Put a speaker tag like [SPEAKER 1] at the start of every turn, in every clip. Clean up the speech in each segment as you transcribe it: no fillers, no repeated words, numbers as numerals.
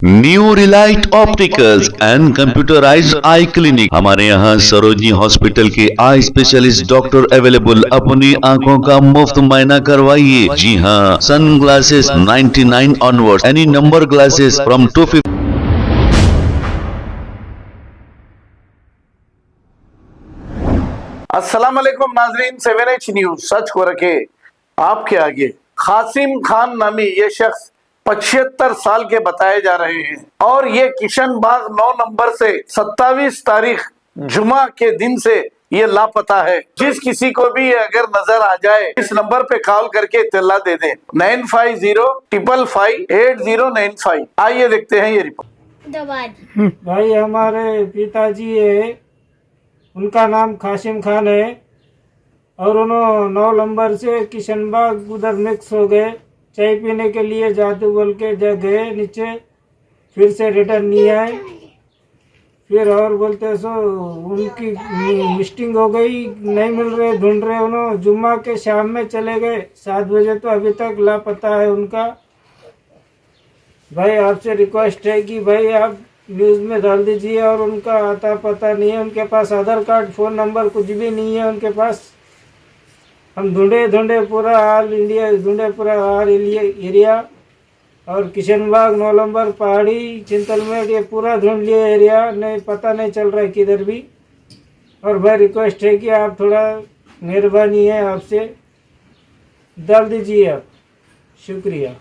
[SPEAKER 1] New Relight opticals and computerised I clinic. हमारे यहाँ Sarojini hospital के आई स्पेशलिस्ट डॉक्टर अवेलेबल। अपनी आंखों का मुफ्त मायना करवाइए। जी हाँ, sun glasses 99 onward, any number glasses from 250।
[SPEAKER 2] अस्सलाम वालेकुम नाजरीन, 7H न्यूज सच को रखे आपके आगे। कासिम खान नामी ये शख्स 75 साल के बताए जा रहे हैं और ये किशन बाग 9 नंबर से 27 तारीख जुमा के दिन से ये लापता है। जिस किसी को भी ये अगर नजर आ जाए इस नंबर पे कॉल करके इत्तला दे दें 9505558095। आइए देखते हैं ये रिपोर्ट।
[SPEAKER 3] भाई हमारे पिताजी है, उनका नाम कासिम खान है और उन्होंने 9 नंबर से किशनबाग उधर मिक्स हो गए। चाय पीने के लिए जादू बोल के गए नीचे, फिर से रिटर्न नहीं आए। फिर और बोलते सो उनकी मिस्टिंग हो गई, नहीं मिल रहे, ढूंढ रहे। उन्होंने जुम्मा के शाम में चले गए 7 बजे, तो अभी तक लापता है उनका। भाई आपसे रिक्वेस्ट है कि भाई आप न्यूज़ में डाल दीजिए। और उनका आता पता नहीं है, उनके पास आधार कार्ड, फ़ोन नंबर कुछ भी नहीं है उनके पास। हम ढूंढे पूरा ऑल इंडिया, ढूंढे पूरा ऑल एरिया और किशनबाग 9 नंबर पहाड़ी चिंतलमेट ये पूरा ढूंढ लिया एरिया, नहीं पता नहीं चल रहा है किधर भी। और भाई रिक्वेस्ट है कि आप थोड़ा मेहरबानी है आपसे डाल दीजिए आप, शुक्रिया।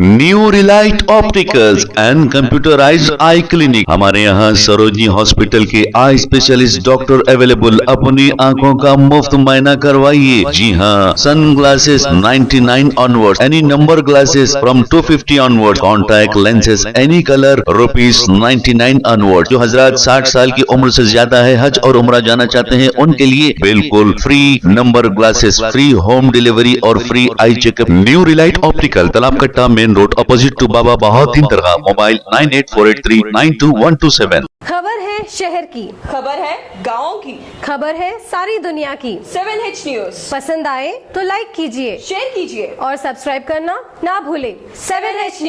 [SPEAKER 1] New Relight opticals and computerised I clinic. हमारे यहाँ सरोजनी हॉस्पिटल के आई स्पेशलिस्ट डॉक्टर अवेलेबल। अपनी आंखों का मुफ्त मायना करवाइए। जी हाँ, sun glasses 99 onward, any number glasses from 250 onward, contact lenses any colour ₹99 onward. जो हजरात 60 साल की उम्र से ज्यादा है, हज और उम्रा जाना चाहते हैं, उनके लिए बिल्कुल free number glasses, free home delivery और free eye checkup. New relight optical, Talab Katta main road, opposite to Baba Bahauddin Dargah. Mobile 9848392127।
[SPEAKER 4] खबर है शहर की,
[SPEAKER 5] खबर है गाँव की,
[SPEAKER 4] खबर है सारी दुनिया की।
[SPEAKER 5] 7H न्यूज
[SPEAKER 4] पसंद आए तो लाइक कीजिए,
[SPEAKER 5] शेयर कीजिए
[SPEAKER 4] और सब्सक्राइब करना ना भूलें।
[SPEAKER 5] 7H news.